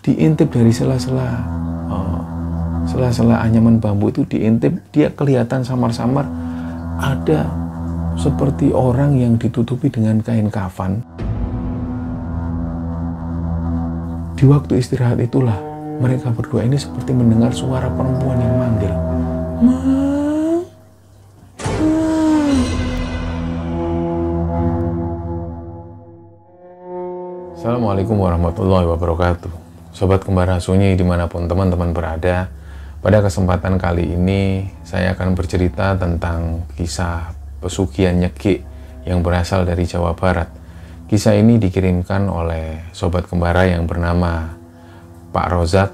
diintip dari sela-sela anyaman bambu itu, diintip, dia kelihatan samar-samar ada seperti orang yang ditutupi dengan kain kafan. Di waktu istirahat itulah mereka berdua ini seperti mendengar suara perempuan yang manggil, "Ma." Assalamualaikum warahmatullahi wabarakatuh. Sobat Kembara Sunyi dimanapun teman-teman berada, pada kesempatan kali ini saya akan bercerita tentang kisah pesugihan nyegik yang berasal dari Jawa Barat. Kisah ini dikirimkan oleh Sobat Kembara yang bernama Pak Rozak.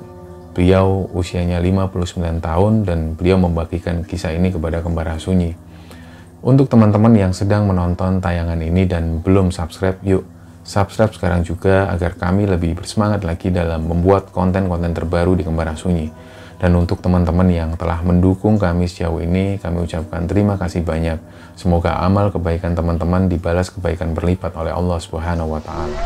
Beliau usianya 59 tahun dan beliau membagikan kisah ini kepada Kembara Sunyi. Untuk teman-teman yang sedang menonton tayangan ini dan belum subscribe, yuk subscribe sekarang juga agar kami lebih bersemangat lagi dalam membuat konten-konten terbaru di Kembara Sunyi. Dan untuk teman-teman yang telah mendukung kami sejauh ini, kami ucapkan terima kasih banyak. Semoga amal kebaikan teman-teman dibalas kebaikan berlipat oleh Allah Subhanahu wa Ta'ala.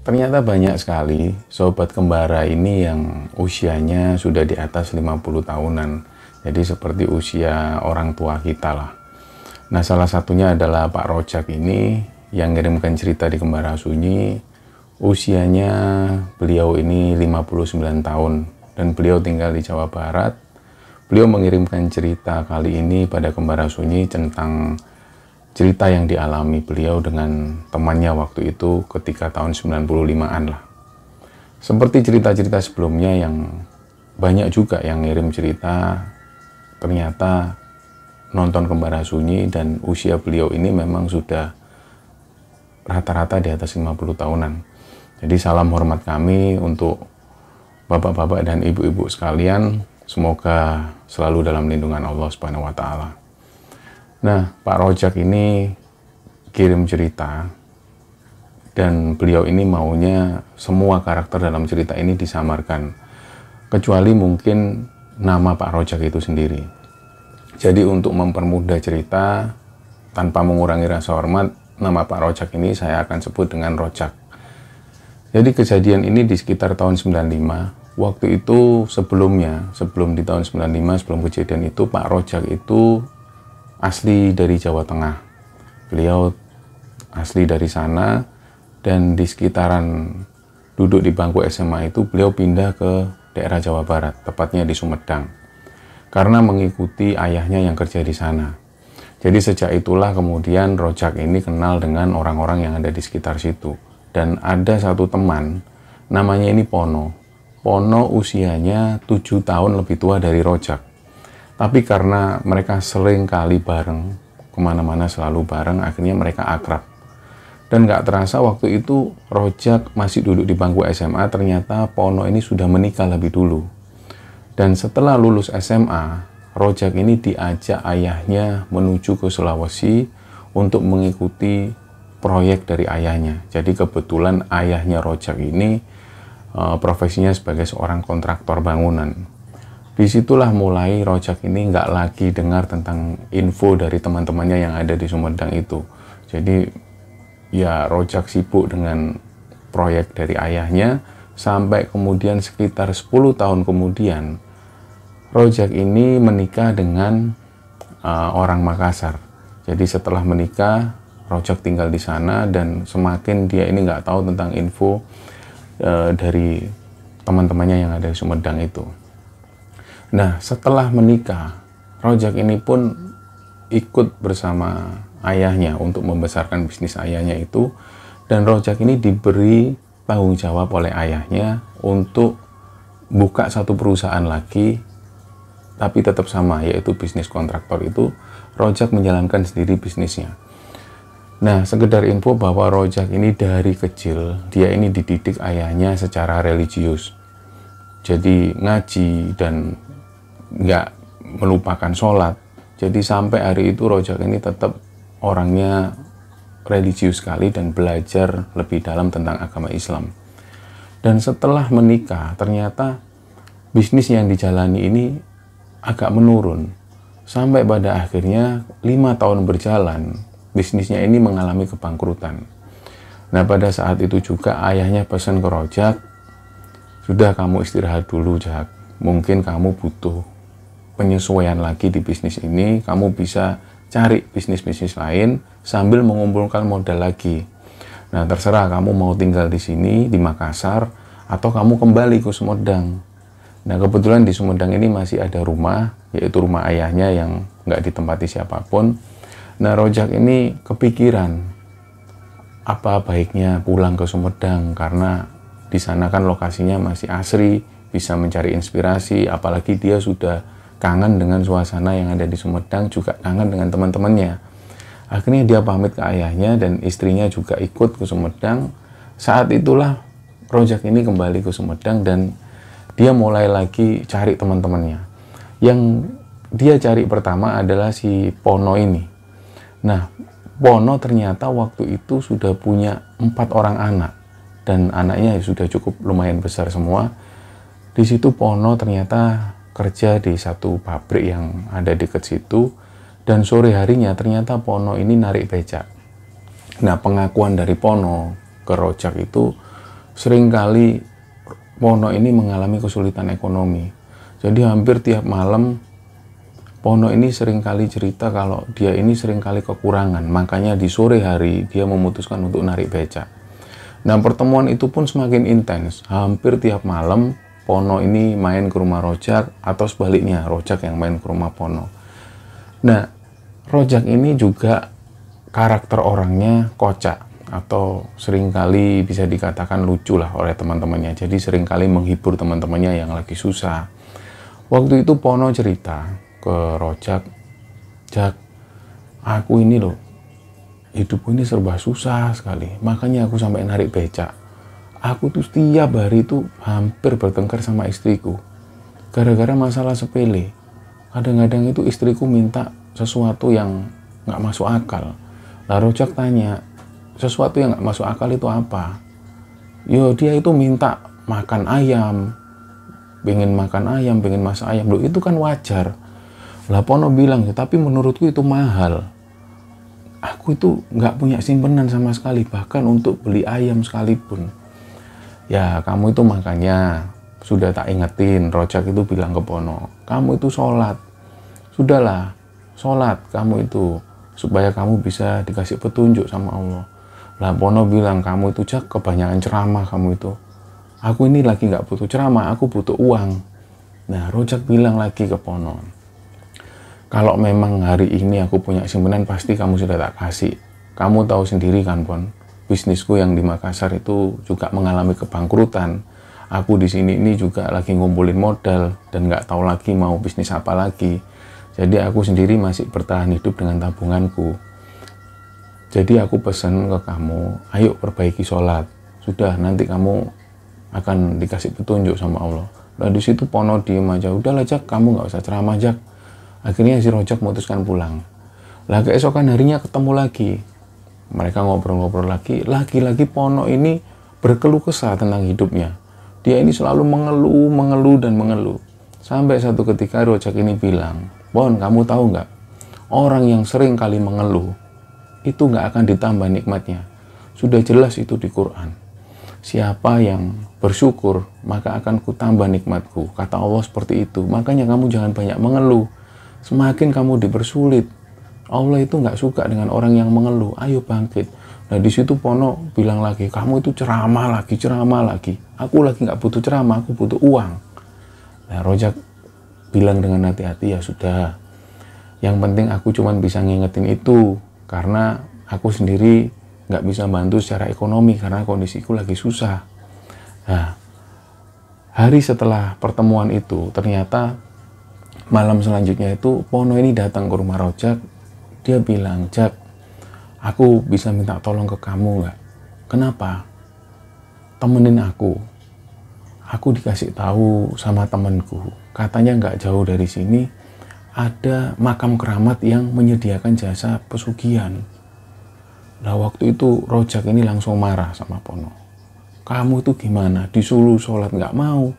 Ternyata banyak sekali sobat kembara ini yang usianya sudah di atas 50 tahunan. Jadi seperti usia orang tua kita lah. Nah, salah satunya adalah Pak Rojak ini yang ngirimkan cerita di Kembara Sunyi. Usianya beliau ini 59 tahun dan beliau tinggal di Jawa Barat. Beliau mengirimkan cerita kali ini pada Kembara Sunyi tentang cerita yang dialami beliau dengan temannya waktu itu ketika tahun 95-an lah. Seperti cerita-cerita sebelumnya yang banyak juga yang ngirim cerita, ternyata nonton Kembara Sunyi dan usia beliau ini memang sudah rata-rata di atas 50 tahunan. Jadi salam hormat kami untuk bapak-bapak dan ibu-ibu sekalian, semoga selalu dalam lindungan Allah Subhanahu wa Ta'ala. Nah, Pak Rojak ini kirim cerita dan beliau ini maunya semua karakter dalam cerita ini disamarkan, kecuali mungkin nama Pak Rojak itu sendiri. Jadi untuk mempermudah cerita tanpa mengurangi rasa hormat, nama Pak Rojak ini saya akan sebut dengan Rojak. Jadi kejadian ini di sekitar tahun 95. Waktu itu sebelum di tahun 95, sebelum kejadian itu, Pak Rojak itu asli dari Jawa Tengah. Beliau asli dari sana dan di sekitaran duduk di bangku SMA itu beliau pindah ke daerah Jawa Barat, tepatnya di Sumedang, karena mengikuti ayahnya yang kerja di sana. Jadi sejak itulah kemudian Rojak ini kenal dengan orang-orang yang ada di sekitar situ. Dan ada satu teman, namanya ini Pono. Pono usianya 7 tahun lebih tua dari Rojak. Tapi karena mereka sering kali bareng, kemana-mana selalu bareng, akhirnya mereka akrab. Dan nggak terasa waktu itu Rojak masih duduk di bangku SMA, ternyata Pono ini sudah menikah lebih dulu. Dan setelah lulus SMA, Rojak ini diajak ayahnya menuju ke Sulawesi untuk mengikuti proyek dari ayahnya. Jadi kebetulan ayahnya Rojak ini profesinya sebagai seorang kontraktor bangunan. Disitulah mulai Rojak ini nggak lagi dengar tentang info dari teman-temannya yang ada di Sumedang itu. Jadi ya Rojak sibuk dengan proyek dari ayahnya, sampai kemudian sekitar 10 tahun kemudian Rojak ini menikah dengan orang Makassar. Jadi setelah menikah, Rojak tinggal di sana dan semakin dia ini nggak tahu tentang info dari teman-temannya yang ada di Sumedang itu. Nah, setelah menikah, Rojak ini pun ikut bersama ayahnya untuk membesarkan bisnis ayahnya itu, dan Rojak ini diberi tanggung jawab oleh ayahnya untuk buka satu perusahaan lagi, tapi tetap sama, yaitu bisnis kontraktor itu. Rojak menjalankan sendiri bisnisnya. Nah, sekedar info bahwa Rojak ini dari kecil, dia ini dididik ayahnya secara religius. Jadi ngaji dan nggak melupakan sholat. Jadi sampai hari itu Rojak ini tetap orangnya religius sekali dan belajar lebih dalam tentang agama Islam. Dan setelah menikah, ternyata bisnis yang dijalani ini agak menurun. Sampai pada akhirnya 5 tahun berjalan, bisnisnya ini mengalami kebangkrutan. Nah, pada saat itu juga ayahnya pesan ke Rojak, sudah kamu istirahat dulu, Jak. Mungkin kamu butuh penyesuaian lagi di bisnis ini, kamu bisa cari bisnis-bisnis lain sambil mengumpulkan modal lagi. Nah, terserah kamu mau tinggal di sini, di Makassar, atau kamu kembali ke Sumedang. Nah, kebetulan di Sumedang ini masih ada rumah, yaitu rumah ayahnya yang nggak ditempati siapapun. Nah, Rojak ini kepikiran, apa baiknya pulang ke Sumedang, karena di sana kan lokasinya masih asri, bisa mencari inspirasi, apalagi dia sudah kangen dengan suasana yang ada di Sumedang, juga kangen dengan teman-temannya. Akhirnya dia pamit ke ayahnya dan istrinya juga ikut ke Sumedang. Saat itulah Rojak ini kembali ke Sumedang dan dia mulai lagi cari teman-temannya. Yang dia cari pertama adalah si Pono ini. Nah, Pono ternyata waktu itu sudah punya 4 orang anak dan anaknya sudah cukup lumayan besar semua. Di situ Pono ternyata kerja di satu pabrik yang ada dekat situ, dan sore harinya ternyata Pono ini narik becak. Nah, pengakuan dari Pono ke Rojak itu seringkali Pono ini mengalami kesulitan ekonomi. Jadi hampir tiap malam Pono ini seringkali cerita kalau dia ini seringkali kekurangan, makanya di sore hari dia memutuskan untuk narik becak. Nah, pertemuan itu pun semakin intens. Hampir tiap malam Pono ini main ke rumah Rojak, atau sebaliknya Rojak yang main ke rumah Pono. Nah, Rojak ini juga karakter orangnya kocak, atau seringkali bisa dikatakan lucu lah oleh teman-temannya. Jadi seringkali menghibur teman-temannya yang lagi susah. Waktu itu Pono cerita ke Rojak, Jak, aku ini loh, hidupku ini serba susah sekali, makanya aku sampai narik becak. Aku tuh setiap hari itu hampir bertengkar sama istriku gara-gara masalah sepele. Kadang-kadang itu istriku minta sesuatu yang nggak masuk akal. Lah Rojak tanya, sesuatu yang nggak masuk akal itu apa? Yo, dia itu minta makan ayam, pengen masak ayam. Loh, itu kan wajar. Lah Pono bilang, tapi menurutku itu mahal. Aku itu nggak punya simpenan sama sekali, bahkan untuk beli ayam sekalipun. Ya, kamu itu makanya sudah tak ingetin. Rojak itu bilang ke Pono, kamu itu sholat. Sudahlah, sholat kamu itu, supaya kamu bisa dikasih petunjuk sama Allah. Lah Pono bilang, kamu itu Jak, kebanyakan ceramah kamu itu. Aku ini lagi nggak butuh ceramah, aku butuh uang. Nah, Rojak bilang lagi ke Pono, kalau memang hari ini aku punya simpanan, pasti kamu sudah tak kasih. Kamu tahu sendiri kan, Pon, bisnisku yang di Makassar itu juga mengalami kebangkrutan. Aku di sini ini juga lagi ngumpulin modal dan nggak tahu lagi mau bisnis apa lagi. Jadi aku sendiri masih bertahan hidup dengan tabunganku. Jadi aku pesan ke kamu, ayo perbaiki sholat. Sudah, nanti kamu akan dikasih petunjuk sama Allah. Nah, di situ Pono diem aja. Udahlah Jak, kamu nggak usah ceramah Jak. Akhirnya si Rojak memutuskan pulang. Lah keesokan harinya ketemu lagi. Mereka ngobrol-ngobrol lagi. Lagi-lagi Pono ini berkeluh kesah tentang hidupnya. Dia ini selalu mengeluh dan mengeluh. Sampai satu ketika Rojak ini bilang, Pon, kamu tahu nggak? Orang yang sering kali mengeluh, itu nggak akan ditambah nikmatnya. Sudah jelas itu di Quran. Siapa yang bersyukur, maka akan kutambah nikmatku. Kata Allah seperti itu. Makanya kamu jangan banyak mengeluh. Semakin kamu dipersulit, Allah itu nggak suka dengan orang yang mengeluh. Ayo bangkit. Nah, di situ Pono bilang lagi, kamu itu ceramah lagi. Aku lagi nggak butuh ceramah, aku butuh uang. Nah, Rojak bilang dengan hati-hati, ya sudah. Yang penting aku cuma bisa ngingetin itu. karena aku sendiri nggak bisa bantu secara ekonomi karena kondisiku lagi susah. Nah, hari setelah pertemuan itu, ternyata malam selanjutnya itu Pono ini datang ke rumah Rojak. Dia bilang, "Jak, aku bisa minta tolong ke kamu nggak?" "Kenapa?" "Temenin aku. Aku dikasih tahu sama temenku, katanya nggak jauh dari sini ada makam keramat yang menyediakan jasa pesugihan." Nah, waktu itu Rojak ini langsung marah sama Pono. "Kamu itu gimana? Disuruh sholat nggak mau,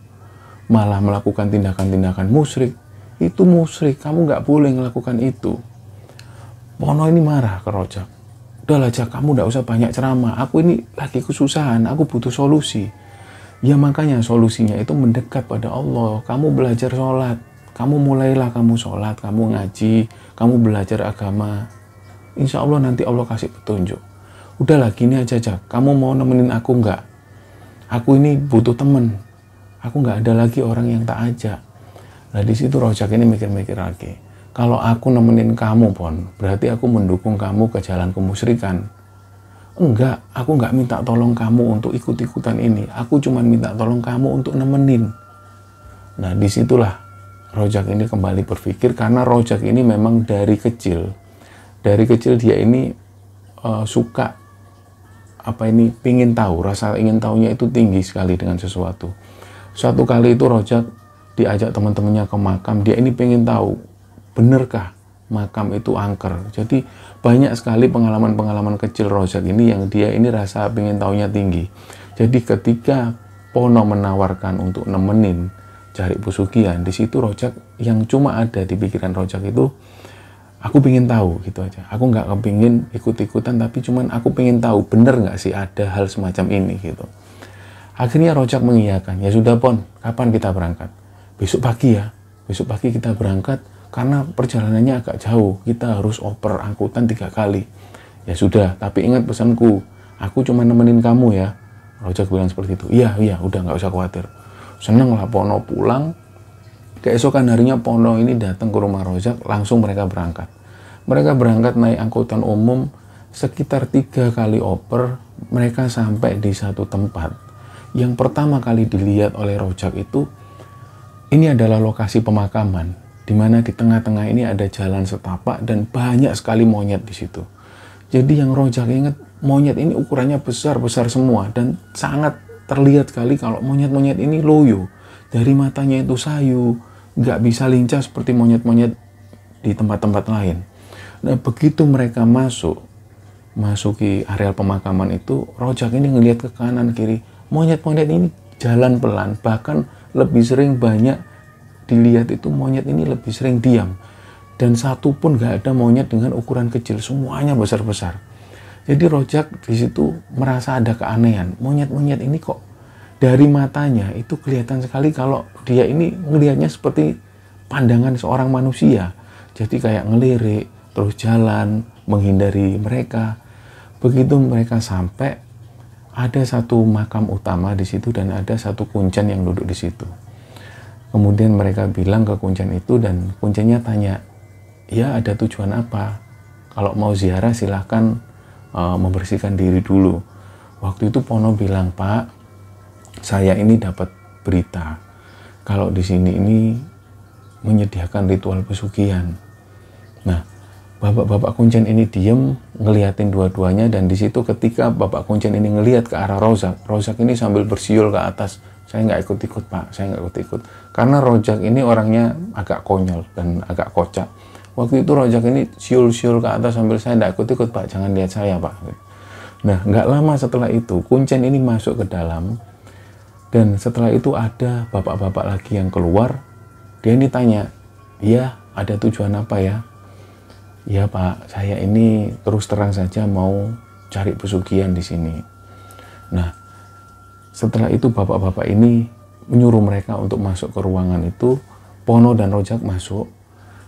malah melakukan tindakan-tindakan musyrik. Itu musyrik, kamu nggak boleh melakukan itu." Pono ini marah ke Rojak. "Udahlah Jak, kamu nggak usah banyak ceramah. Aku ini lagi kesusahan, aku butuh solusi." Ya makanya solusinya itu mendekat pada Allah. Kamu belajar sholat, kamu mulailah kamu sholat, kamu ngaji, kamu belajar agama. Insya Allah nanti Allah kasih petunjuk. Udahlah gini aja Jak, kamu mau nemenin aku nggak? Aku ini butuh temen. Aku nggak ada lagi orang yang tak ajak. Nah di situ Rojak ini mikir-mikir lagi. Kalau aku nemenin kamu Pon, berarti aku mendukung kamu ke jalan kemusyrikan. Enggak, aku nggak minta tolong kamu untuk ikut-ikutan ini. Aku cuma minta tolong kamu untuk nemenin. Nah disitulah Rojak ini kembali berpikir, karena Rojak ini memang dari kecil dia ini suka pingin tahu, rasa ingin tahunya itu tinggi sekali dengan sesuatu. Suatu kali itu Rojak diajak teman-temannya ke makam, dia ini pengen tahu benerkah makam itu angker. Jadi banyak sekali pengalaman-pengalaman kecil Rojak ini yang dia ini rasa pengen tahunya tinggi. Jadi ketika Pono menawarkan untuk nemenin cari pesugihan, di situ Rojak yang cuma ada di pikiran Rojak itu, aku pengen tahu gitu aja. Aku nggak kepingin ikut-ikutan, tapi cuman aku pengen tahu bener nggak sih ada hal semacam ini gitu. Akhirnya Rojak mengiyakan. "Ya sudah Pon, kapan kita berangkat?" "Besok pagi ya. Besok pagi kita berangkat karena perjalanannya agak jauh. Kita harus oper angkutan 3 kali. "Ya sudah, tapi ingat pesanku. Aku cuma nemenin kamu ya." Rojak bilang seperti itu. Iya, udah nggak usah khawatir." Seneng lah Pono pulang. Keesokan harinya Pono ini datang ke rumah Rojak, langsung mereka berangkat. Mereka berangkat naik angkutan umum, sekitar 3 kali oper, mereka sampai di satu tempat. Yang pertama kali dilihat oleh Rojak itu, ini adalah lokasi pemakaman, di mana di tengah-tengah ini ada jalan setapak dan banyak sekali monyet di situ. Jadi yang Rojak ingat, monyet ini ukurannya besar-besar semua dan sangat terlihat sekali kalau monyet-monyet ini loyo. Dari matanya itu sayu, nggak bisa lincah seperti monyet-monyet di tempat-tempat lain. Nah begitu mereka masuki areal pemakaman itu, Rojak ini ngelihat ke kanan kiri, monyet-monyet ini jalan pelan, bahkan lebih sering banyak dilihat itu monyet ini lebih sering diam, dan satu pun nggak ada monyet dengan ukuran kecil, semuanya besar-besar. Jadi Rojak di situ merasa ada keanehan, monyet-monyet ini kok dari matanya itu kelihatan sekali kalau dia ini ngelihatnya seperti pandangan seorang manusia. Jadi kayak ngelirik, terus jalan, menghindari mereka. Begitu mereka sampai, ada satu makam utama di situ dan ada satu kuncen yang duduk di situ. Kemudian mereka bilang ke kuncen itu dan kuncennya tanya, "Ya ada tujuan apa? Kalau mau ziarah silahkan membersihkan diri dulu." Waktu itu Pono bilang, "Pak, saya ini dapat berita kalau di sini ini menyediakan ritual pesugihan." Nah, bapak-bapak kuncen ini diem ngeliatin dua-duanya, dan di situ ketika bapak kuncen ini ngelihat ke arah Rojak ini sambil bersiul ke atas, "Saya nggak ikut-ikut Pak, saya nggak ikut-ikut." Karena Rojak ini orangnya agak konyol dan agak kocak. Waktu itu Rojak ini siul-siul ke atas sambil, "Saya nggak ikut-ikut Pak, jangan lihat saya Pak." Nah, nggak lama setelah itu kuncen ini masuk ke dalam. Dan setelah itu ada bapak-bapak lagi yang keluar. Dia ini tanya, "Ya, ada tujuan apa ya?" "Ya Pak, saya ini terus terang saja mau cari pesugihan di sini." Nah, setelah itu bapak-bapak ini menyuruh mereka untuk masuk ke ruangan itu. Pono dan Rojak masuk.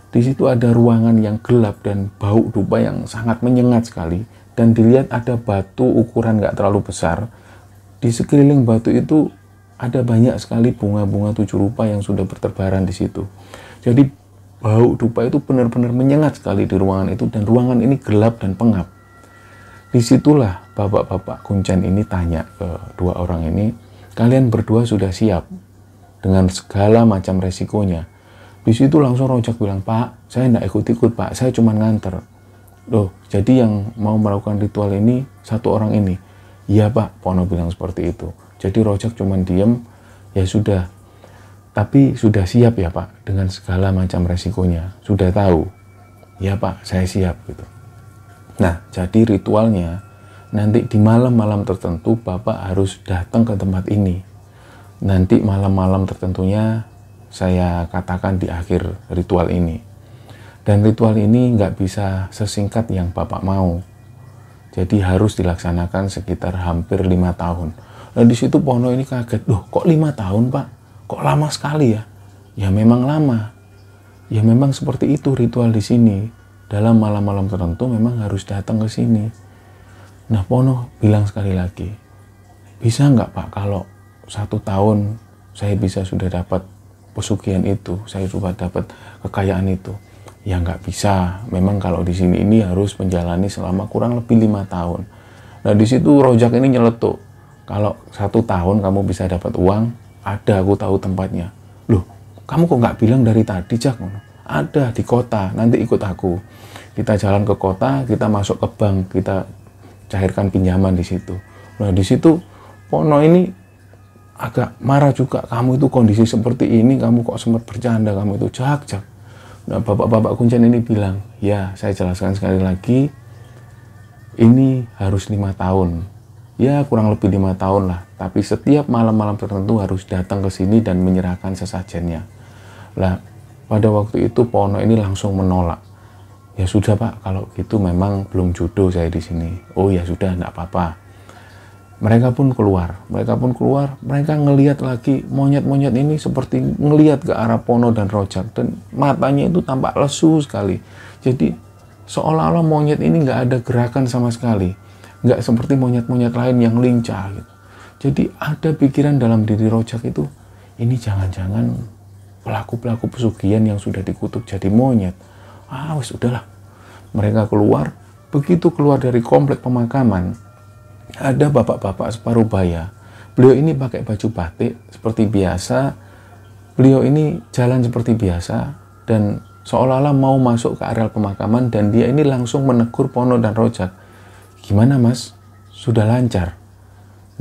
Di situ ada ruangan yang gelap dan bau dupa yang sangat menyengat sekali. Dan dilihat ada batu ukuran nggak terlalu besar. Di sekeliling batu itu ada banyak sekali bunga-bunga 7 rupa yang sudah berterbaran di situ. Jadi bau dupa itu benar-benar menyengat sekali di ruangan itu, dan ruangan ini gelap dan pengap. Disitulah bapak-bapak kuncen ini tanya ke dua orang ini, kalian berdua sudah siap dengan segala macam resikonya? Di situ langsung Rojak bilang, Pak, saya tidak ikut-ikut Pak, saya cuma nganter. Loh, jadi yang mau melakukan ritual ini satu orang ini? Iya Pak, Pono bilang seperti itu. Jadi Rojak cuma diem, ya sudah. Tapi sudah siap ya Pak dengan segala macam resikonya? Sudah tahu? Ya Pak, saya siap gitu. Nah, jadi ritualnya nanti di malam-malam tertentu Bapak harus datang ke tempat ini. Nanti malam-malam tertentunya saya katakan di akhir ritual ini. Dan ritual ini nggak bisa sesingkat yang Bapak mau. Jadi harus dilaksanakan sekitar hampir 5 tahun. Nah di situ Pono ini kaget, loh kok 5 tahun Pak? Kok lama sekali ya? Ya memang lama. Ya memang seperti itu ritual di sini. Dalam malam-malam tertentu memang harus datang ke sini. Nah Pono bilang sekali lagi, bisa nggak Pak kalau 1 tahun saya bisa sudah dapat pesugihan itu, saya sudah dapat kekayaan itu? Ya nggak bisa. Memang kalau di sini ini harus menjalani selama kurang lebih 5 tahun. Nah di situ Rojak ini nyeletuk. Kalau 1 tahun kamu bisa dapat uang, ada, aku tahu tempatnya. Loh, kamu kok nggak bilang dari tadi, Jak? Ada di kota, nanti ikut aku. Kita jalan ke kota, kita masuk ke bank, kita cairkan pinjaman di situ. Nah di situ Pono ini agak marah juga. Kamu itu kondisi seperti ini, kamu kok sempat bercanda, kamu itu Jak. Nah, bapak-bapak kuncen ini bilang, ya saya jelaskan sekali lagi, ini harus 5 tahun. Ya kurang lebih 5 tahun lah. Tapi setiap malam-malam tertentu harus datang ke sini dan menyerahkan sesajennya. Lah, pada waktu itu Pono ini langsung menolak. Ya sudah Pak, kalau gitu memang belum jodoh saya di sini. Oh ya sudah, enggak apa-apa. Mereka pun keluar, mereka ngelihat lagi monyet-monyet ini seperti ngelihat ke arah Pono dan Rojak, dan matanya itu tampak lesu sekali. Jadi seolah-olah monyet ini nggak ada gerakan sama sekali, nggak seperti monyet-monyet lain yang lincah gitu. Jadi ada pikiran dalam diri Rojak itu, ini jangan-jangan pelaku-pelaku pesugihan yang sudah dikutuk jadi monyet. Wes udahlah. Mereka keluar, begitu keluar dari komplek pemakaman, ada bapak-bapak separuh baya. Beliau ini pakai baju batik seperti biasa. Beliau ini jalan seperti biasa dan seolah-olah mau masuk ke areal pemakaman, dan dia ini langsung menegur Pono dan Rojak. Gimana Mas? Sudah lancar?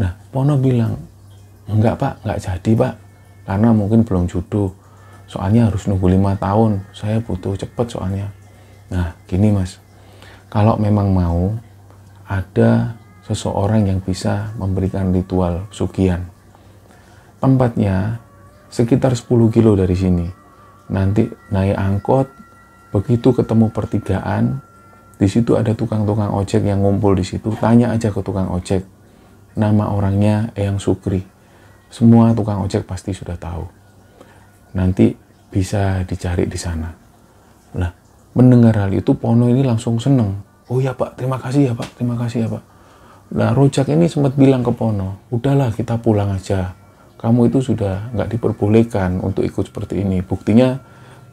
Nah, Pono bilang, enggak Pak, enggak jadi Pak. Karena mungkin belum jodoh. Soalnya harus nunggu 5 tahun. Saya butuh cepet soalnya. Nah, gini Mas. Kalau memang mau, ada seseorang yang bisa memberikan ritual pesugihan. Tempatnya sekitar 10 kilo dari sini. Nanti naik angkot, begitu ketemu pertigaan, di situ ada tukang-tukang ojek yang ngumpul di situ. Tanya aja ke tukang ojek, nama orangnya Eyang Sukri. Semua tukang ojek pasti sudah tahu. Nanti bisa dicari di sana. Nah, mendengar hal itu Pono ini langsung seneng. Oh ya Pak, terima kasih ya Pak, terima kasih ya Pak. Nah, Rojak ini sempat bilang ke Pono, udahlah kita pulang aja. Kamu itu sudah nggak diperbolehkan untuk ikut seperti ini. Buktinya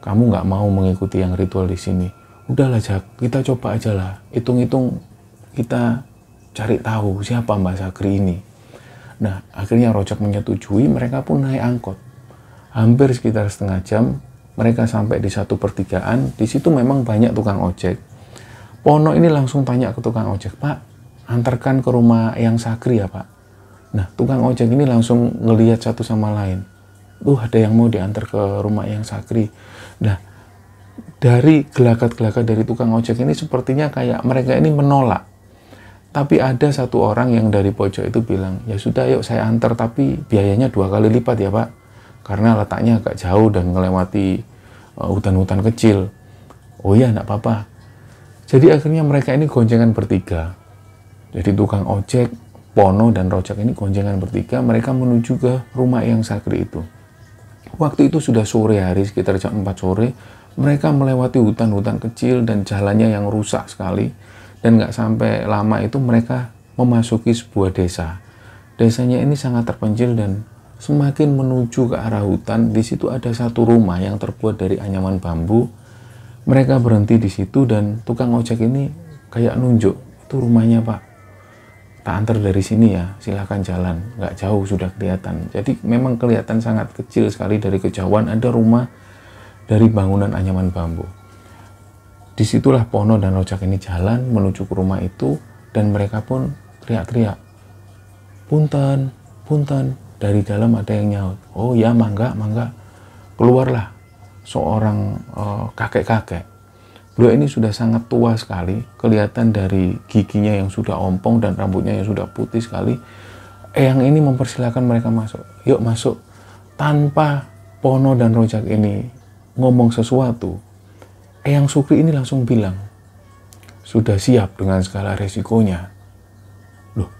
kamu nggak mau mengikuti yang ritual di sini. Udahlah Jak, kita coba aja lah. Hitung-hitung kita cari tahu siapa Mbak Sakri ini. Nah, akhirnya Rojak menyetujui, mereka pun naik angkot. Hampir sekitar setengah jam, mereka sampai di satu pertigaan. Di situ memang banyak tukang ojek. Pono ini langsung tanya ke tukang ojek, Pak, antarkan ke rumah Eyang Sakri ya Pak. Nah, tukang ojek ini langsung ngelihat satu sama lain. Ada yang mau diantar ke rumah Eyang Sakri. Nah, dari gelagat-gelagat dari tukang ojek ini sepertinya kayak mereka ini menolak. Tapi ada satu orang yang dari pojok itu bilang, ya sudah yuk saya antar, tapi biayanya 2 kali lipat ya Pak. Karena letaknya agak jauh dan melewati hutan-hutan kecil. Oh iya, enggak apa-apa. Jadi akhirnya mereka ini goncengan bertiga. Jadi tukang ojek, Pono, dan Rojak ini goncengan bertiga, mereka menuju ke rumah Eyang Sakri itu. Waktu itu sudah sore hari, sekitar jam 4 sore, mereka melewati hutan-hutan kecil dan jalannya yang rusak sekali. Dan nggak sampai lama itu mereka memasuki sebuah desa. Desanya ini sangat terpencil dan semakin menuju ke arah hutan. Di situ ada satu rumah yang terbuat dari anyaman bambu. Mereka berhenti di situ dan tukang ojek ini kayak nunjuk, itu rumahnya Pak, tak antar dari sini ya, silahkan jalan, nggak jauh sudah kelihatan. Jadi memang kelihatan sangat kecil sekali, dari kejauhan ada rumah dari bangunan anyaman bambu. Disitulah Pono dan Rojak ini jalan menuju ke rumah itu, dan mereka pun teriak-teriak, punten, punten. Dari dalam ada yang nyaut, oh ya mangga, mangga. Keluarlah seorang kakek-kakek. Beliau ini sudah sangat tua sekali, kelihatan dari giginya yang sudah ompong dan rambutnya yang sudah putih sekali. Eyang ini mempersilahkan mereka masuk. Yuk masuk. Tanpa Pono dan Rojak ini ngomong sesuatu, Eyang Sukri ini langsung bilang, sudah siap dengan segala resikonya. Loh,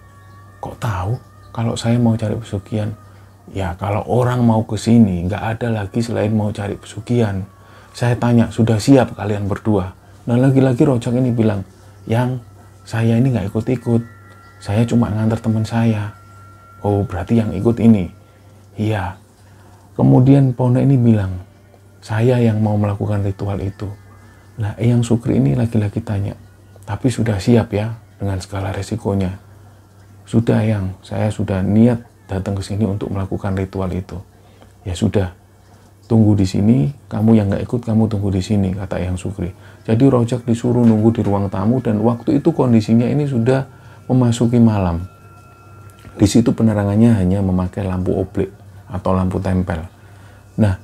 kok tahu kalau saya mau cari pesugihan? Ya kalau orang mau ke sini nggak ada lagi selain mau cari pesugihan. Saya tanya, sudah siap kalian berdua? Nah lagi-lagi Rojak ini bilang, yang saya ini nggak ikut-ikut, saya cuma nganter teman saya. Oh berarti yang ikut ini? Iya. Kemudian Pono ini bilang, saya yang mau melakukan ritual itu. Nah Eyang Sukri ini lagi-lagi tanya, tapi sudah siap ya dengan segala resikonya? Sudah yang, saya sudah niat datang ke sini untuk melakukan ritual itu. Ya sudah, tunggu di sini, kamu yang nggak ikut kamu tunggu di sini, kata Eyang Sukri. Jadi Rojak disuruh nunggu di ruang tamu, dan waktu itu kondisinya ini sudah memasuki malam. Di situ penerangannya hanya memakai lampu oblik atau lampu tempel. Nah,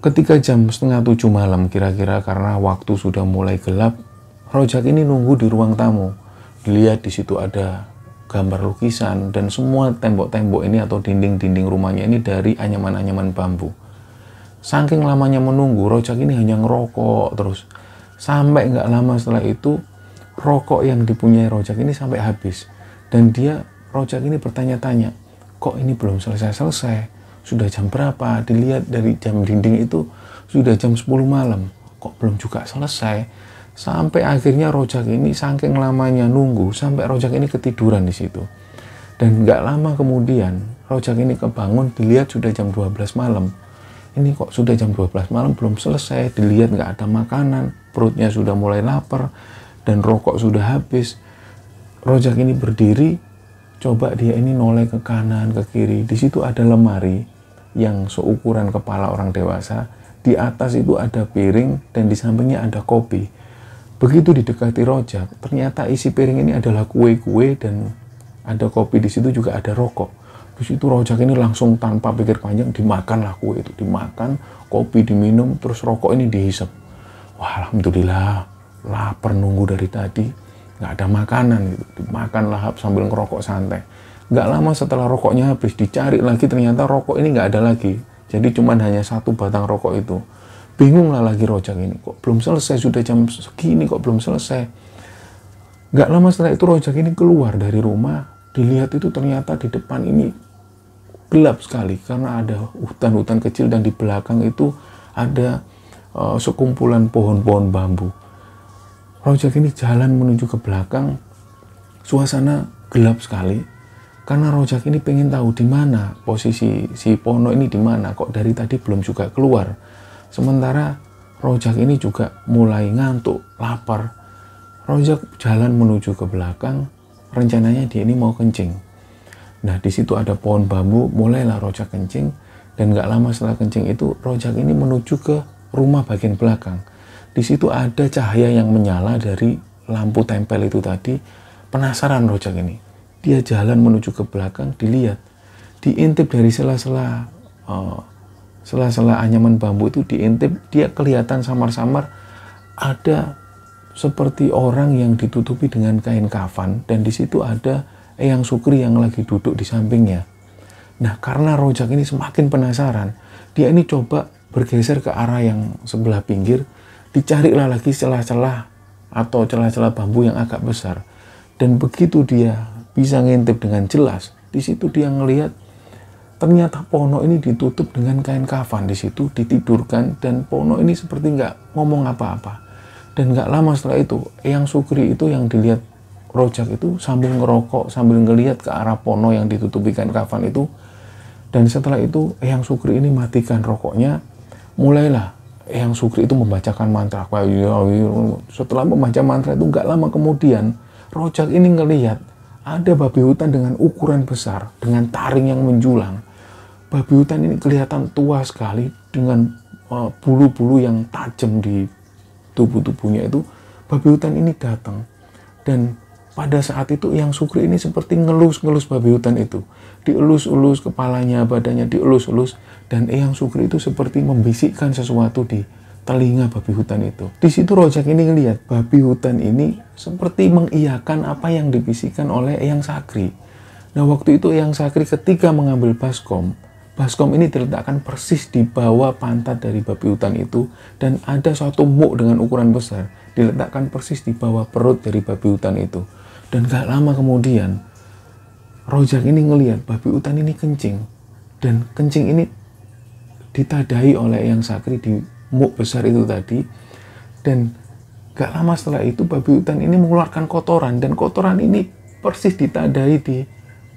ketika jam 6:30 malam kira-kira, karena waktu sudah mulai gelap, Rojak ini nunggu di ruang tamu. Dilihat di situ ada gambar lukisan, dan semua tembok-tembok ini atau dinding-dinding rumahnya ini dari anyaman-anyaman bambu. Saking lamanya menunggu, Rojak ini hanya ngerokok terus. Sampai nggak lama setelah itu, rokok yang dipunyai Rojak ini sampai habis. Dan Rojak ini bertanya-tanya, kok ini belum selesai-selesai? Sudah jam berapa? Dilihat dari jam dinding itu sudah jam 10 malam. Kok belum juga selesai? Sampai akhirnya Rojak ini saking lamanya nunggu, sampai Rojak ini ketiduran di situ. Dan nggak lama kemudian Rojak ini kebangun, dilihat sudah jam 12 malam. Ini kok sudah jam 12 malam belum selesai, dilihat nggak ada makanan, perutnya sudah mulai lapar, dan rokok sudah habis. Rojak ini berdiri, coba dia ini noleh ke kanan, ke kiri. Di situ ada lemari yang seukuran kepala orang dewasa. Di atas itu ada piring, dan di sampingnya ada kopi. Begitu didekati Rojak, ternyata isi piring ini adalah kue-kue, dan ada kopi di situ, juga ada rokok. Di situ Rojak ini langsung tanpa pikir panjang dimakanlah kue itu, dimakan, kopi diminum, terus rokok ini dihisap. Wah alhamdulillah, lapar nunggu dari tadi, nggak ada makanan gitu, dimakan lahap sambil ngerokok santai. Nggak lama setelah rokoknya habis, dicari lagi, ternyata rokok ini nggak ada lagi. Jadi cuman hanya satu batang rokok itu. Bingunglah lagi Rojak ini, kok belum selesai, sudah jam segini kok belum selesai. Gak lama setelah itu Rojak ini keluar dari rumah, dilihat itu ternyata di depan ini gelap sekali karena ada hutan-hutan kecil, dan di belakang itu ada sekumpulan pohon-pohon bambu. Rojak ini jalan menuju ke belakang, suasana gelap sekali karena Rojak ini pengen tahu di mana posisi si Pono ini, di mana kok dari tadi belum juga keluar. Sementara Rojak ini juga mulai ngantuk, lapar. Rojak jalan menuju ke belakang, rencananya dia ini mau kencing. Nah di situ ada pohon bambu, mulailah Rojak kencing, dan nggak lama setelah kencing itu Rojak ini menuju ke rumah bagian belakang. Di situ ada cahaya yang menyala dari lampu tempel itu tadi. Penasaran Rojak ini, dia jalan menuju ke belakang, dilihat, diintip dari sela-sela anyaman bambu itu, diintip, dia kelihatan samar-samar ada seperti orang yang ditutupi dengan kain kafan, dan di situ ada Eyang Sukri yang lagi duduk di sampingnya. Nah karena Rojak ini semakin penasaran, dia ini coba bergeser ke arah yang sebelah pinggir, dicarilah lagi celah-celah atau celah-celah bambu yang agak besar, dan begitu dia bisa ngintip dengan jelas, di situ dia ngelihat ternyata Pono ini ditutup dengan kain kafan, di situ ditidurkan, dan Pono ini seperti nggak ngomong apa-apa. Dan nggak lama setelah itu, Eyang Sukri itu yang dilihat Rojak itu sambil ngerokok, sambil ngelihat ke arah Pono yang ditutupi kain kafan itu, Dan setelah itu Eyang Sukri ini matikan rokoknya, mulailah Eyang Sukri itu membacakan mantra. Setelah membaca mantra itu gak lama kemudian Rojak ini ngelihat ada babi hutan dengan ukuran besar, dengan taring yang menjulang. Babi hutan ini kelihatan tua sekali dengan bulu-bulu yang tajam di tubuh-tubuhnya itu. Babi hutan ini datang, dan pada saat itu Eyang Sukri ini seperti ngelus-ngelus babi hutan itu. Dielus-elus kepalanya, badannya dielus-elus, dan Eyang Sukri itu seperti membisikkan sesuatu di telinga babi hutan itu. Di situ Rojak ini ngelihat babi hutan ini seperti mengiyakan apa yang dibisikkan oleh Eyang Sakri. Nah, waktu itu Eyang Sakri ketika mengambil baskom ini diletakkan persis di bawah pantat dari babi hutan itu, dan ada suatu muk dengan ukuran besar diletakkan persis di bawah perut dari babi hutan itu. Dan gak lama kemudian Rojak ini ngelihat babi hutan ini kencing, dan kencing ini ditadai oleh Eyang Sakri di muk besar itu tadi. Dan gak lama setelah itu babi hutan ini mengeluarkan kotoran, dan kotoran ini persis ditadai di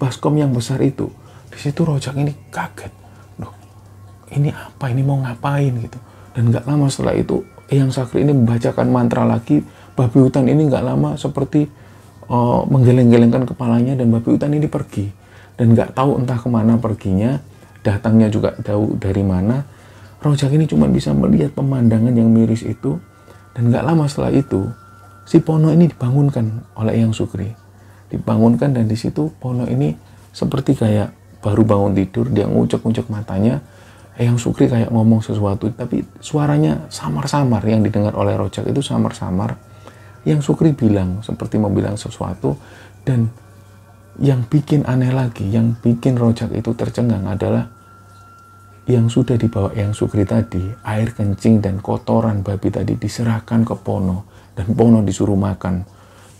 baskom yang besar itu. Di situ Rojak ini kaget, loh, ini apa, ini mau ngapain gitu. Dan gak lama setelah itu Eyang Sakri ini membacakan mantra lagi. Babi hutan ini gak lama seperti menggeleng-gelengkan kepalanya, dan babi hutan ini pergi, dan gak tahu entah kemana perginya, datangnya juga tahu dari mana. Rojak ini cuma bisa melihat pemandangan yang miris itu. Dan gak lama setelah itu si Pono ini dibangunkan oleh Eyang Sukri, dibangunkan, dan di situ Pono ini seperti kayak baru bangun tidur, dia ngucek-ngucek matanya. Eyang Sukri kayak ngomong sesuatu, tapi suaranya samar-samar, yang didengar oleh Rojak itu samar-samar. Eyang Sukri bilang seperti mau bilang sesuatu, dan yang bikin aneh lagi, yang bikin Rojak itu tercengang adalah yang sudah dibawa Eyang Sukri tadi, air kencing dan kotoran babi tadi diserahkan ke Pono, dan Pono disuruh makan.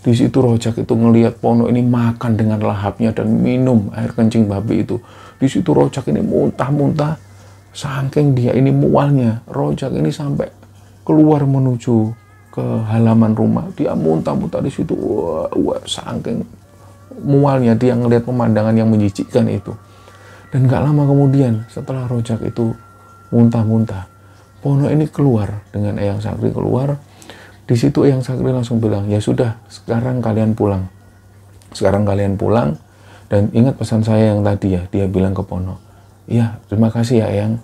Di situ Rojak itu ngelihat Pono ini makan dengan lahapnya dan minum air kencing babi itu. Di situ Rojak ini muntah-muntah, saking dia ini mualnya. Rojak ini sampai keluar menuju ke halaman rumah, dia muntah-muntah di situ. Wah, saking mualnya dia ngelihat pemandangan yang menjijikkan itu. Dan gak lama kemudian setelah Rojak itu muntah-muntah, Pono ini keluar dengan Eyang Sakri keluar. Di situ Eyang Sakri langsung bilang, ya sudah, sekarang kalian pulang. Sekarang kalian pulang, dan ingat pesan saya yang tadi ya, dia bilang ke Pono. Iya, terima kasih ya Eyang.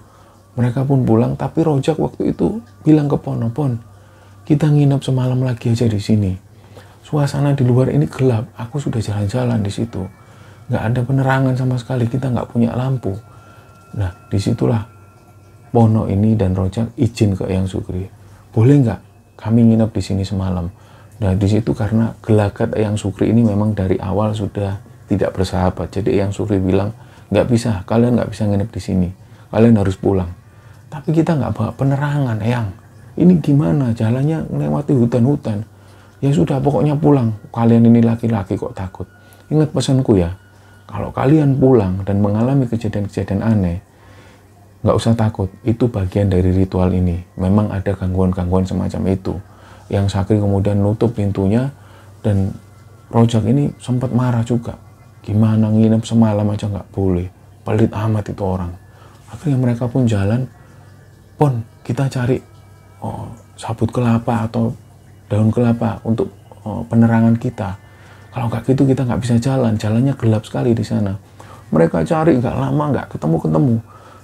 Mereka pun pulang, tapi Rojak waktu itu bilang ke Pono, Pon, kita nginep semalam lagi aja di sini. Suasana di luar ini gelap, aku sudah jalan-jalan di situ. Nggak ada penerangan sama sekali, kita nggak punya lampu. Nah, disitulah Pono ini dan Rojak izin ke Eyang Sukri. Boleh nggak kami nginep di sini semalam? Nah, di situ karena gelagat Eyang Sukri ini memang dari awal sudah tidak bersahabat. Jadi Eyang Sukri bilang, nggak bisa, kalian nggak bisa nginep di sini. Kalian harus pulang. Tapi kita nggak bawa penerangan, Eyang. Ini gimana? Jalannya melewati hutan-hutan. Ya sudah, pokoknya pulang. Kalian ini laki-laki kok takut. Ingat pesanku ya. Kalau kalian pulang dan mengalami kejadian-kejadian aneh, nggak usah takut. Itu bagian dari ritual ini. Memang ada gangguan-gangguan semacam itu. Yang Sakri kemudian nutup pintunya, dan Rojak ini sempat marah juga. Gimana nginep semalam aja nggak boleh. Pelit amat itu orang. Akhirnya mereka pun jalan. Pon, kita cari sabut kelapa atau daun kelapa untuk penerangan kita. Kalau nggak gitu kita nggak bisa jalan. Jalannya gelap sekali di sana. Mereka cari nggak lama, nggak ketemu-ketemu.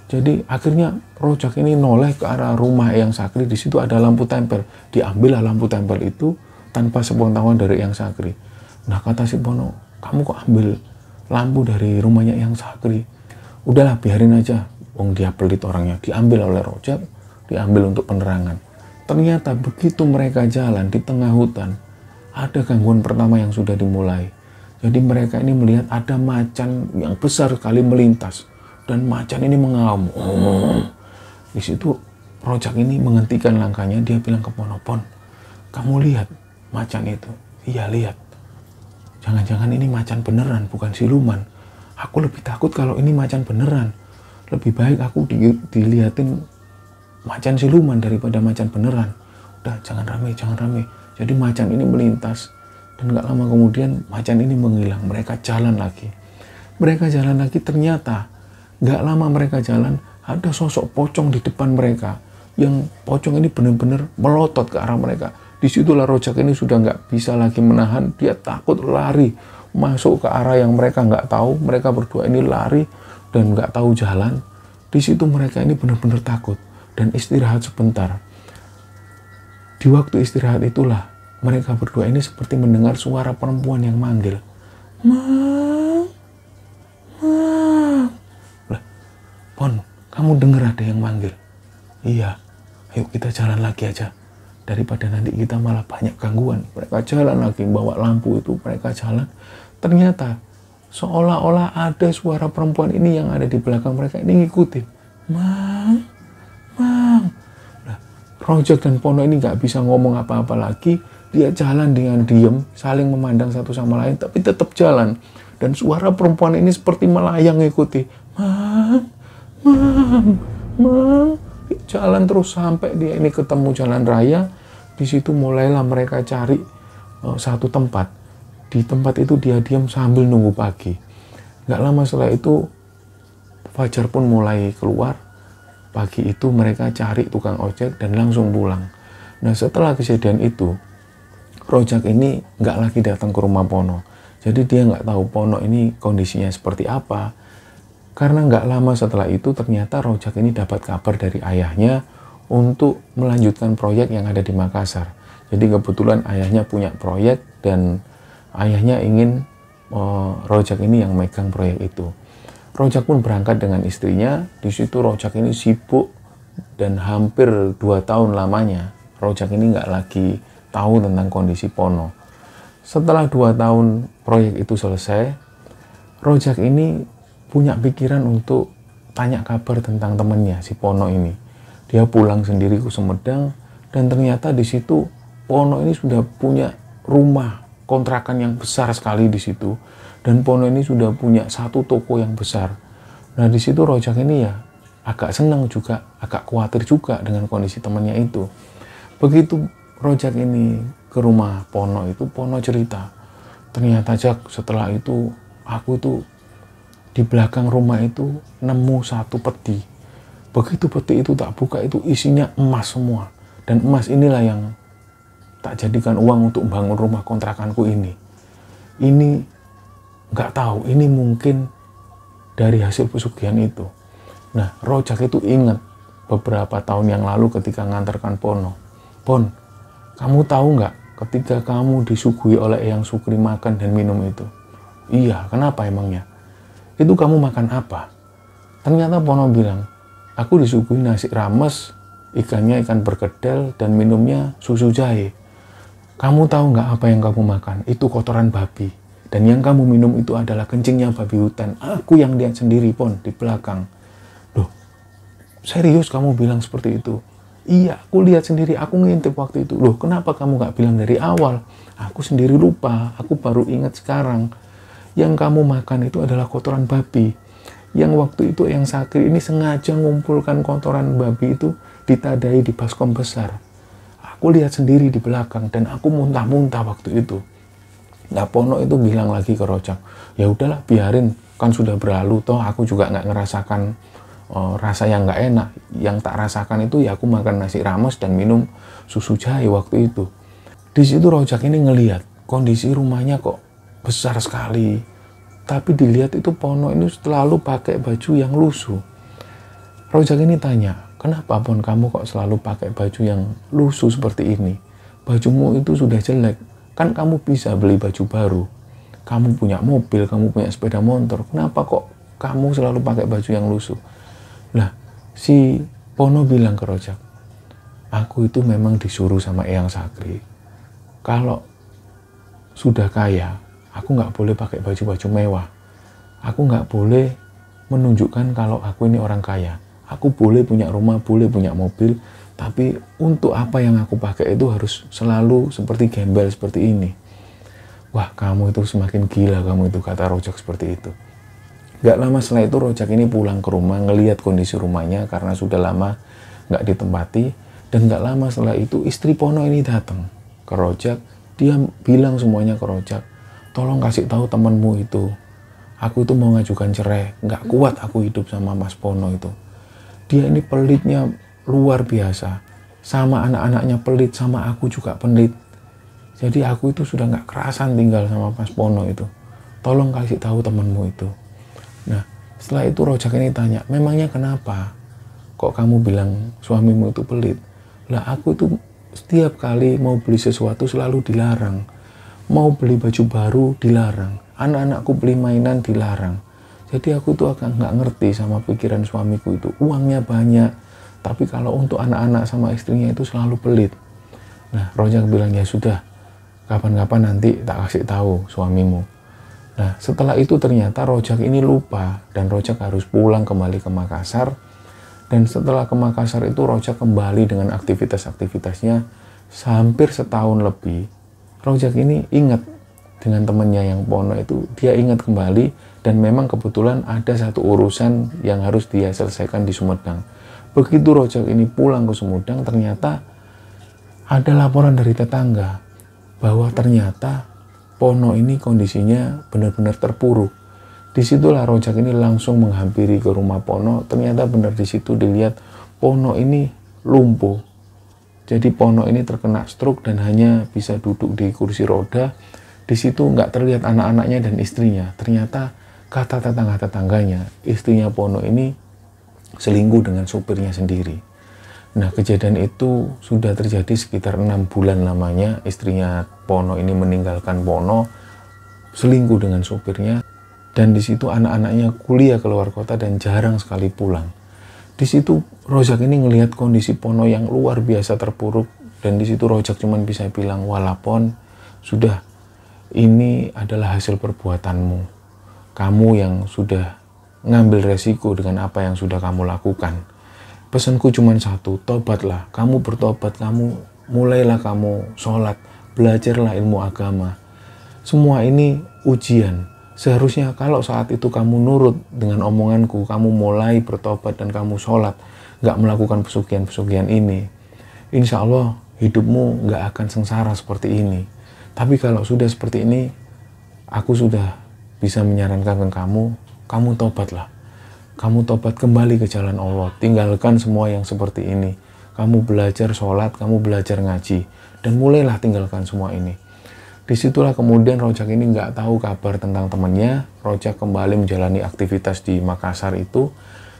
Jadi akhirnya Rojak ini noleh ke arah rumah Eyang Sakri. Di situ ada lampu tempel. Diambillah lampu tempel itu tanpa sepengetahuan dari Eyang Sakri. Nah, kata si Pono, kamu kok ambil lampu dari rumahnya Eyang Sakri? Udahlah, biarin aja. Wong dia pelit orangnya. Diambil oleh Rojak, diambil untuk penerangan. Ternyata begitu mereka jalan di tengah hutan, ada gangguan pertama yang sudah dimulai. Jadi mereka ini melihat ada macan yang besar sekali melintas, dan macan ini mengaum. Di situ Rojak ini menghentikan langkahnya, dia bilang ke Pono, Pon, kamu lihat macan itu? Iya, lihat. Jangan-jangan ini macan beneran, bukan siluman. Aku lebih takut kalau ini macan beneran. Lebih baik aku dilihatin macan siluman daripada macan beneran. Udah, jangan rame, jangan rame. Jadi macan ini melintas, dan gak lama kemudian macan ini menghilang. Mereka jalan lagi. Ternyata Nggak lama mereka jalan, ada sosok pocong di depan mereka. Yang pocong ini benar-benar melotot ke arah mereka. Disitulah Rojak ini sudah nggak bisa lagi menahan, dia takut lari masuk ke arah yang mereka nggak tahu. Mereka berdua ini lari dan nggak tahu jalan. Di situ mereka ini benar-benar takut dan istirahat sebentar. Di waktu istirahat itulah mereka berdua ini seperti mendengar suara perempuan yang manggil, "Mang, Mang." Lah, Pon, kamu dengar ada yang manggil? Iya, ayo kita jalan lagi aja. Daripada nanti kita malah banyak gangguan. Mereka jalan lagi, bawa lampu itu, mereka jalan. Ternyata seolah-olah ada suara perempuan ini yang ada di belakang mereka ini ngikutin. "Mang, Mang." Nah, Rojak dan Pono ini nggak bisa ngomong apa-apa lagi. Dia jalan dengan diam, saling memandang satu sama lain, tapi tetap jalan. Dan suara perempuan ini seperti melayang ngikuti. "Mang, Mang, Mang." Jalan terus sampai dia ini ketemu jalan raya. Di situ mulailah mereka cari satu tempat. Di tempat itu dia diam sambil nunggu pagi. Nggak lama setelah itu fajar pun mulai keluar. Pagi itu mereka cari tukang ojek dan langsung pulang. Nah, setelah kejadian itu, Rojak ini nggak lagi datang ke rumah Pono. Jadi dia nggak tahu Pono ini kondisinya seperti apa. Karena nggak lama setelah itu ternyata Rojak ini dapat kabar dari ayahnya untuk melanjutkan proyek yang ada di Makassar. Jadi kebetulan ayahnya punya proyek dan ayahnya ingin Rojak ini yang megang proyek itu. Rojak pun berangkat dengan istrinya. Di situ Rojak ini sibuk dan hampir 2 tahun lamanya Rojak ini nggak lagi tahu tentang kondisi Pono. Setelah 2 tahun proyek itu selesai, Rojak ini punya pikiran untuk tanya kabar tentang temannya si Pono ini. Dia pulang sendiri ke Sumedang dan ternyata di situ Pono ini sudah punya rumah kontrakan yang besar sekali di situ dan Pono ini sudah punya satu toko yang besar. Nah, di situ Rojak ini ya agak senang juga, agak khawatir juga dengan kondisi temannya itu. Begitu Rojak ini ke rumah Pono itu, Pono cerita, "Ternyata Jak, setelah itu aku tuh di belakang rumah itu nemu satu peti. Begitu peti itu tak buka itu isinya emas semua. Dan emas inilah yang tak jadikan uang untuk bangun rumah kontrakanku ini. Ini nggak tahu, ini mungkin dari hasil pesugihan itu." Nah, Rojak itu ingat beberapa tahun yang lalu ketika ngantarkan Pono. "Pon, kamu tahu nggak ketika kamu disuguhi oleh Eyang Sukri makan dan minum itu?" "Iya, kenapa emangnya?" "Itu kamu makan apa?" Ternyata Pono bilang, "Aku disuguhi nasi rames, ikannya ikan berkedel, dan minumnya susu jahe." "Kamu tahu nggak apa yang kamu makan? Itu kotoran babi. Dan yang kamu minum itu adalah kencingnya babi hutan. Aku yang lihat sendiri, Pon, di belakang." "Loh, serius kamu bilang seperti itu?" "Iya, aku lihat sendiri, aku ngintip waktu itu." "Loh, kenapa kamu nggak bilang dari awal?" "Aku sendiri lupa, aku baru ingat sekarang. Yang kamu makan itu adalah kotoran babi. Yang waktu itu Eyang Sakri ini sengaja ngumpulkan kotoran babi itu ditadai di baskom besar. Aku lihat sendiri di belakang dan aku muntah-muntah waktu itu." Nah, Pono itu bilang lagi ke Rojak, "Ya udahlah, biarin, kan sudah berlalu, toh aku juga nggak ngerasakan rasa yang nggak enak. Yang tak rasakan itu ya aku makan nasi rames dan minum susu jahe waktu itu." Di situ Rojak ini ngelihat kondisi rumahnya kok besar sekali, tapi dilihat itu Pono ini selalu pakai baju yang lusuh. Rojak ini tanya, "Kenapa Pon kamu kok selalu pakai baju yang lusuh seperti ini? Bajumu itu sudah jelek, kan kamu bisa beli baju baru. Kamu punya mobil, kamu punya sepeda motor, kenapa kok kamu selalu pakai baju yang lusuh?" Lah, si Pono bilang ke Rojak, "Aku itu memang disuruh sama Eyang Sakri. Kalau sudah kaya, aku nggak boleh pakai baju-baju mewah. Aku nggak boleh menunjukkan kalau aku ini orang kaya. Aku boleh punya rumah, boleh punya mobil, tapi untuk apa yang aku pakai itu harus selalu seperti gembel seperti ini." "Wah, kamu itu semakin gila kamu itu," kata Rojak seperti itu. Gak lama setelah itu Rojak ini pulang ke rumah, ngelihat kondisi rumahnya karena sudah lama nggak ditempati. Dan gak lama setelah itu istri Pono ini datang ke Rojak. Dia bilang semuanya ke Rojak, "Tolong kasih tahu temanmu itu. Aku tuh mau ngajukan cerai, nggak kuat aku hidup sama Mas Pono itu. Dia ini pelitnya luar biasa. Sama anak-anaknya pelit, sama aku juga pelit. Jadi aku itu sudah nggak kerasan tinggal sama Mas Pono itu. Tolong kasih tahu temenmu itu. Nah, setelah itu Rojak ini tanya, memangnya kenapa? Kok kamu bilang suamimu itu pelit? Lah aku tuh setiap kali mau beli sesuatu selalu dilarang. Mau beli baju baru dilarang. Anak-anakku beli mainan dilarang. Jadi aku tuh agak nggak ngerti sama pikiran suamiku itu. Uangnya banyak, tapi kalau untuk anak-anak sama istrinya itu selalu pelit. Nah, Rojak bilang, ya sudah, kapan-kapan nanti tak kasih tahu suamimu. Nah, setelah itu ternyata Rojak ini lupa dan Rojak harus pulang kembali ke Makassar. Dan setelah ke Makassar itu Rojak kembali dengan aktivitas-aktivitasnya hampir setahun lebih. Rojak ini ingat dengan temannya yang Pono itu, dia ingat kembali dan memang kebetulan ada satu urusan yang harus dia selesaikan di Sumedang. Begitu Rojak ini pulang ke Sumedang, ternyata ada laporan dari tetangga bahwa ternyata Pono ini kondisinya benar-benar terpuruk. Disitulah Rojak ini langsung menghampiri ke rumah Pono. Ternyata benar di situ dilihat Pono ini lumpuh. Jadi Pono ini terkena stroke dan hanya bisa duduk di kursi roda. Di situ nggak terlihat anak-anaknya dan istrinya. Ternyata kata tetangga-tetangganya, istrinya Pono ini selingkuh dengan sopirnya sendiri. Nah, kejadian itu sudah terjadi sekitar 6 bulan lamanya. Istrinya Pono ini meninggalkan Pono, selingkuh dengan sopirnya. Dan di situ anak-anaknya kuliah keluar kota dan jarang sekali pulang. Di situ Rojak ini ngelihat kondisi Pono yang luar biasa terpuruk. Dan di situ Rojak cuma bisa bilang, walapun sudah, ini adalah hasil perbuatanmu. Kamu yang sudah ngambil resiko dengan apa yang sudah kamu lakukan. Pesanku cuma satu, tobatlah. Kamu bertobat, mulailah kamu sholat, belajarlah ilmu agama. Semua ini ujian. Seharusnya kalau saat itu kamu nurut dengan omonganku, kamu mulai bertobat dan kamu sholat, nggak melakukan pesugihan-pesugihan ini, insya Allah hidupmu nggak akan sengsara seperti ini. Tapi kalau sudah seperti ini, aku sudah bisa menyarankan ke kamu tobatlah. Kamu tobat kembali ke jalan Allah, tinggalkan semua yang seperti ini. Kamu belajar sholat, kamu belajar ngaji, dan mulailah tinggalkan semua ini. Disitulah kemudian Rojak ini nggak tahu kabar tentang temannya. Rojak kembali menjalani aktivitas di Makassar itu.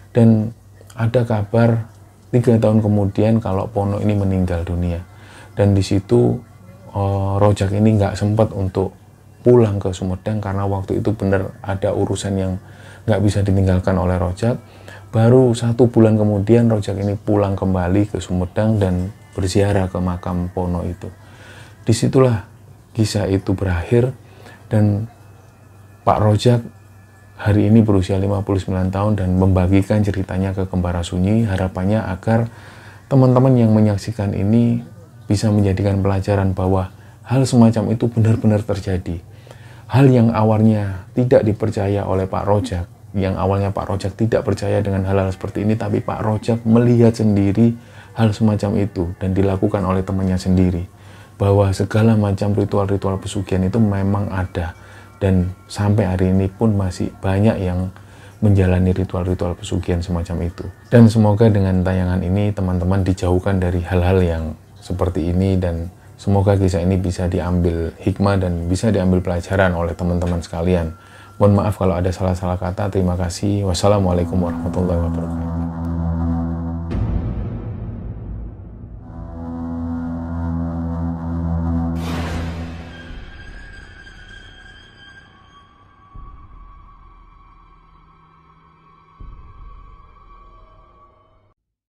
Dan ada kabar 3 tahun kemudian kalau Pono ini meninggal dunia. Dan di situ Rojak ini nggak sempat untuk pulang ke Sumedang karena waktu itu benar ada urusan yang nggak bisa ditinggalkan oleh Rojak. Baru 1 bulan kemudian Rojak ini pulang kembali ke Sumedang dan berziarah ke makam Pono itu. Disitulah kisah itu berakhir dan Pak Rojak hari ini berusia 59 tahun dan membagikan ceritanya ke Kembara Sunyi. Harapannya agar teman-teman yang menyaksikan ini bisa menjadikan pelajaran bahwa hal semacam itu benar-benar terjadi. Hal yang awalnya tidak dipercaya oleh Pak Rojak, yang awalnya Pak Rojak tidak percaya dengan hal-hal seperti ini, tapi Pak Rojak melihat sendiri hal semacam itu dan dilakukan oleh temannya sendiri. Bahwa segala macam ritual-ritual pesugihan itu memang ada. Dan sampai hari ini pun masih banyak yang menjalani ritual-ritual pesugihan semacam itu. Dan semoga dengan tayangan ini teman-teman dijauhkan dari hal-hal yang seperti ini. Dan semoga kisah ini bisa diambil hikmah dan bisa diambil pelajaran oleh teman-teman sekalian. Mohon maaf kalau ada salah-salah kata. Terima kasih. Wassalamualaikum warahmatullahi wabarakatuh.